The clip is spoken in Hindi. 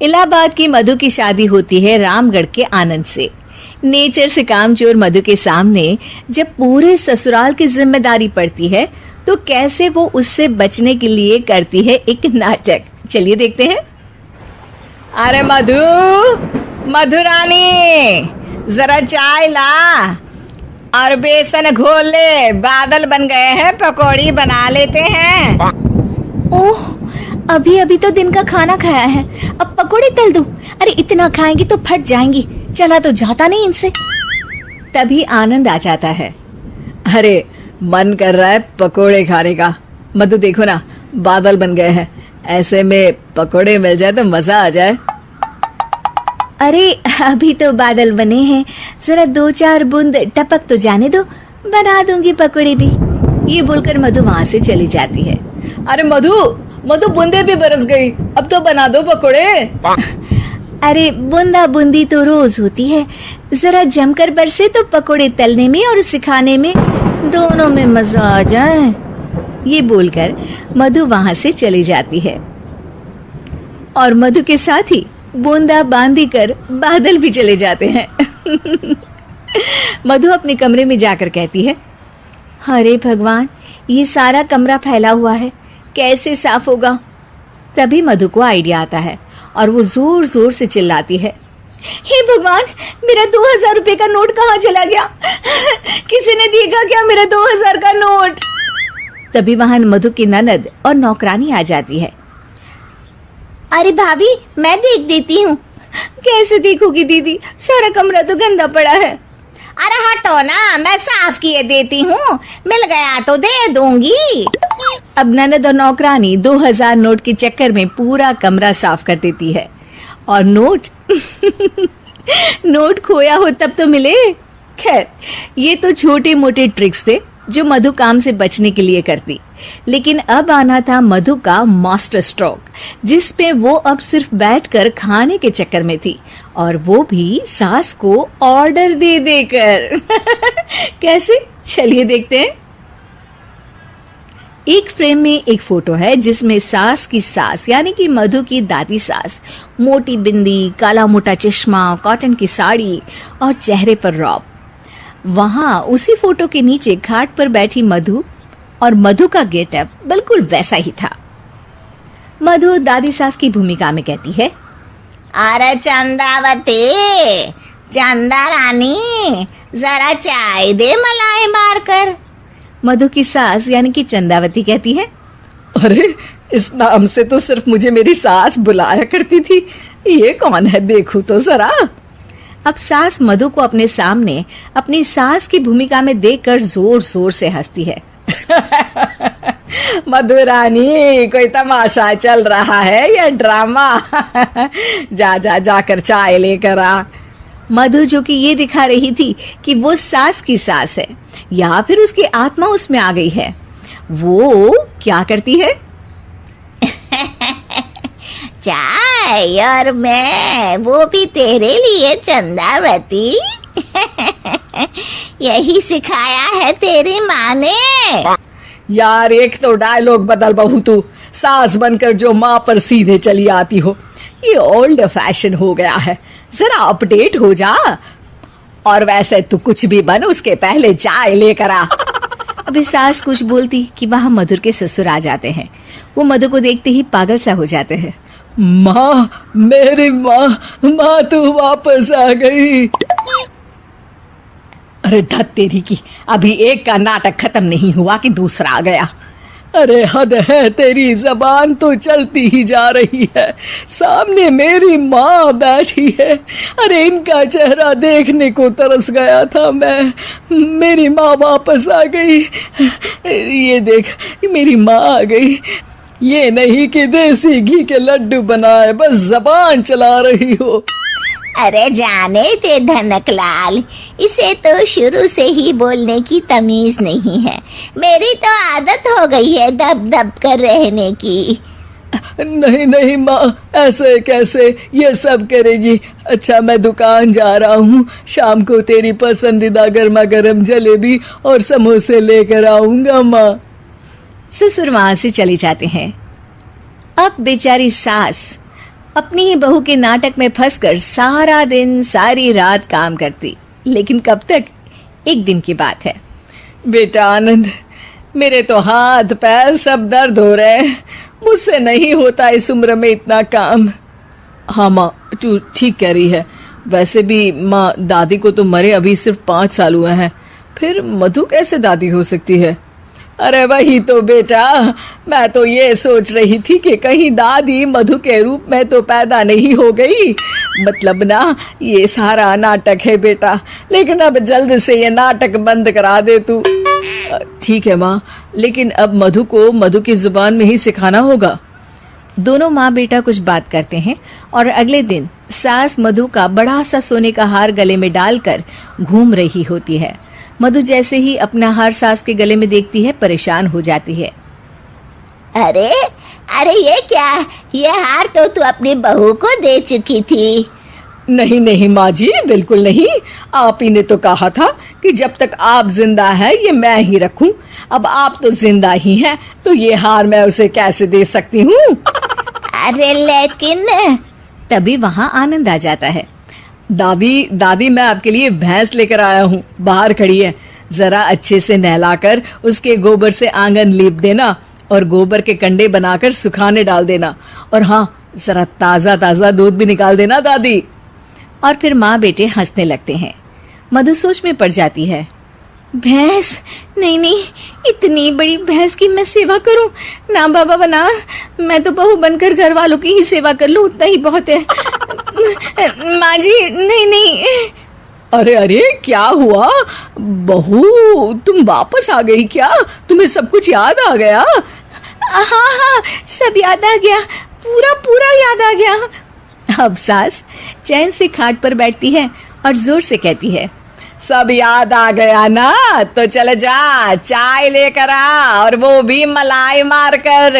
इलाहाबाद की मधु की शादी होती है रामगढ़ के आनंद से। नेचर से कामचोर मधु के सामने जब पूरे ससुराल की जिम्मेदारी पड़ती है तो कैसे वो उससे बचने के लिए करती है एक नाटक। चलिए देखते हैं। अरे मधु, मधुरानी, जरा चाय ला और बेसन घोल ले, बादल बन गए हैं, पकौड़ी बना लेते हैं। ओह, अभी अभी तो दिन का खाना खाया है, अब पकोड़े तल दूं? अरे इतना खाएंगी तो फट जाएंगी, चला तो जाता नहीं इनसे। तभी आनंद आ जाता है। अरे मन कर रहा है पकोड़े खाने का। मधु देखो ना, बादल बन गए हैं, ऐसे में पकोड़े मिल जाए तो मजा आ जाए। अरे अभी तो बादल बने हैं, जरा 2-4 बूंद टपक तो जाने दो, बना दूंगी पकोड़े भी। ये बोलकर मधु वहां से चली जाती है। अरे मधु, मधु बूंदे भी बरस गई, अब तो बना दो पकोड़े। अरे बूंदा बूंदी तो रोज होती है, जरा जमकर बरसे तो पकोड़े तलने में और सिखाने में दोनों में मजा आ जाए। ये बोलकर मधु वहां से चली जाती है और मधु के साथ ही बूंदा बांधी कर बादल भी चले जाते हैं। मधु अपने कमरे में जाकर कहती है, अरे भगवान, ये सारा कमरा फैला हुआ है, कैसे साफ होगा? तभी मधु को आइडिया आता है और वो जोर जोर से चिल्लाती है, हे भगवान, मेरा 2000 रुपए का नोट कहाँ चला गया? किसी ने देखा क्या मेरा 2000 का नोट? तभी वहां मधु की ननद और नौकरानी आ जाती है। अरे भाभी, मैं देख देती हूँ। कैसे देखोगी दीदी, सारा कमरा तो गंदा पड़ा है। अरे हटो ना, मैं साफ किए देती हूँ, मिल गया तो दे दूंगी। अब ननद और नौकरानी 2000 नोट के चक्कर में पूरा कमरा साफ कर देती है और नोट नोट खोया हो तब तो मिले। खैर, ये तो छोटे मोटे ट्रिक्स थे जो मधु काम से बचने के लिए करती, लेकिन अब आना था मधु का मास्टर स्ट्रोक, जिस पे वो अब सिर्फ बैठकर खाने के चक्कर में थी, और वो भी सास को ऑर्डर दे देकर। कैसे, चलिए देखते हैं। एक फ्रेम में एक फोटो है जिसमें सास की सास यानी कि मधु की दादी सास, मोटी बिंदी, काला मोटा चश्मा, कॉटन की साड़ी और चेहरे पर रौब। वहां उसी फोटो के नीचे खाट पर बैठी मधु, और मधु का गेटअप बिल्कुल वैसा ही था। मधु दादी सास की भूमिका में कहती है, अरे चंदावती, चंदा रानी, जरा चाय दे मलाई मार कर। मधु की सास यानी कि चंदावती कहती है, अरे इस नाम से तो सिर्फ मुझे मेरी सास बुलाया करती थी, ये कौन है देखूं तो जरा। अब सास मधु को अपने सामने अपनी सास की भूमिका में देखकर जोर जोर से हंसती है। मधुरानी, कोई तमाशा चल रहा है या ड्रामा? जाकर चाय लेकर आ। मधु, जो कि ये दिखा रही थी कि वो सास की सास है या फिर उसकी आत्मा उसमें आ गई है, वो क्या करती है? चाय और मैं, वो भी तेरे लिए चंदावती। यही सिखाया है तेरी माँ ने। यार, एक तो डायलॉग बदल बहू, तू सास बनकर जो माँ पर सीधे चली आती हो, ये ओल्ड फैशन हो गया है, जरा अपडेट हो जा। और वैसे तू कुछ भी बन, उसके पहले चाय लेकर आ। अभी सास कुछ बोलती कि वहां मधुर के ससुर आ जाते हैं। वो मधु को देखते ही पागल सा हो जाते हैं। माँ, मेरी माँ, माँ तू वापस आ गई। अरे धत तेरी की, अभी एक का नाटक खत्म नहीं हुआ कि दूसरा आ गया। अरे हद है, तेरी जबान तो चलती ही जा रही है, सामने मेरी माँ बैठी है। अरे इनका चेहरा देखने को तरस गया था मैं, मेरी माँ वापस आ गई। ये देख, मेरी माँ आ गई। ये नहीं कि देसी घी के लड्डू बनाए बस जबान चला रही हो। अरे जाने ते धनकलाल, इसे तो शुरू से ही बोलने की तमीज नहीं है। मेरी तो आदत हो गई है दब दब कर रहने की। नहीं नहीं माँ, ऐसे कैसे, ये सब करेगी। अच्छा, मैं दुकान जा रहा हूँ, शाम को तेरी पसंदीदा गर्मा गर्म जलेबी और समोसे लेकर आऊंगा माँ। ससुर वहां से चले जाते हैं। अब बेचारी सास अपनी ही बहू के नाटक में फंसकर सारा दिन सारी रात काम करती। लेकिन कब तक? एक दिन की बात है। बेटा आनंद, मेरे तो हाथ पैर सब दर्द हो रहे हैं, मुझसे नहीं होता इस उम्र में इतना काम। हाँ माँ, तू ठीक कह रही है। वैसे भी माँ, दादी को तो मरे अभी सिर्फ 5 साल हुए हैं, फिर मधु कैसे दादी हो सकती है? अरे वही तो बेटा, मैं तो ये सोच रही थी कि कहीं दादी मधु के रूप में तो पैदा नहीं हो गई। मतलब ना, ये सारा नाटक है बेटा, लेकिन अब जल्द से ये नाटक बंद करा दे तू। ठीक है माँ, लेकिन अब मधु को मधु की जुबान में ही सिखाना होगा। दोनों माँ बेटा कुछ बात करते हैं और अगले दिन सास मधु का बड़ा सा सोने का हार गले में डालकर घूम रही होती है। मधु जैसे ही अपना हार सास के गले में देखती है, परेशान हो जाती है। अरे अरे, ये क्या? ये हार तो तू अपनी बहू को दे चुकी थी। नहीं नहीं माँ जी, बिल्कुल नहीं। आप ही ने तो कहा था कि जब तक आप जिंदा है ये मैं ही रखूं। अब आप तो जिंदा ही हैं, तो ये हार मैं उसे कैसे दे सकती हूँ? अरे लेकिन तभी वहाँ आनंद आ जाता है। दादी, मैं आपके लिए भैंस लेकर आया हूँ, बाहर खड़ी है। जरा अच्छे से नहलाकर उसके गोबर से आंगन लीप देना और गोबर के कंडे बनाकर सुखाने डाल देना। और हाँ, जरा ताजा ताजा दूध भी निकाल देना दादी। और फिर माँ बेटे हंसने लगते हैं। मधु सोच में पड़ जाती है। भैंस? नहीं नहीं, इतनी बड़ी भैंस की मैं सेवा करूं? ना बाबा बना, मैं तो बहू बनकर घर वालों की ही सेवा कर लूं, उतना ही बहुत है। माँ जी, नहीं नहीं। अरे अरे, क्या हुआ बहू, तुम वापस आ गई क्या? तुम्हें सब कुछ याद आ गया? हाँ हाँ, सब याद आ गया, पूरा पूरा याद आ गया। अब सास चैन से खाट पर बैठती है और जोर से कहती है, सब याद आ गया ना? तो चले जा, चाय लेकर आ, और वो भी मलाई मार कर।